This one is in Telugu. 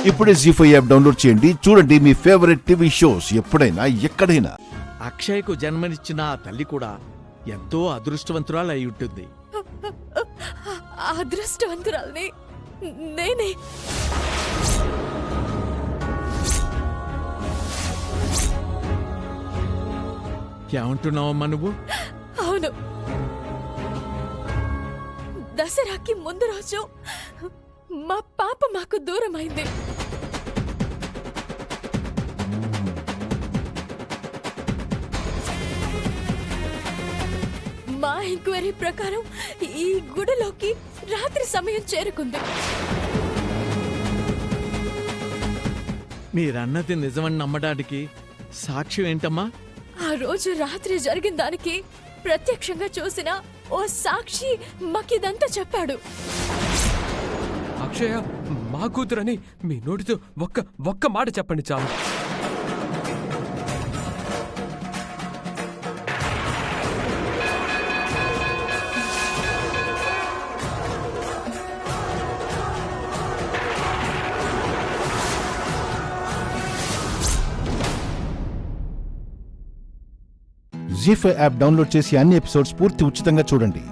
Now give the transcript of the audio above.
ఇప్పుడే జీ5 యాప్ డౌన్లోడ్ చేయండి. చూడండి మీ ఫేవరెట్ టీవీ షోస్ ఎప్పుడైనా ఎక్కడైనా. అక్షయ్కు జన్మనిచ్చిన ఆ తల్లి కూడా ఎంతో అదృష్టవంతురాలు అయి ఉంటుంది. అదృష్టవంతురాల్ని నేనే. ఏమంటున్నావమ్మా నువ్వు? అవును, దసరాకి ముందు రోజు మా పాప మాకు దూరమైంది. మా ఎంక్వైరీ ప్రకారం ఈ గుడిలోకి రాత్రి సమయం చేరుకుంది. మీరన్నది నిజమని నమ్మడానికి సాక్ష్యం ఏంటమ్మా? ఆ రోజు రాత్రి జరిగిన దానికి ప్రత్యక్షంగా చూసిన ఓ సాక్షి మాకిదంతా చెప్పాడు. అక్షయ మా కూతురని మీ నోటితో ఒక్క మాట చెప్పండి చాలు. జీ5 యాప్ డౌన్లోడ్ చేసి అన్ని ఎపిసోడ్స్ పూర్తి ఉచితంగా చూడండి.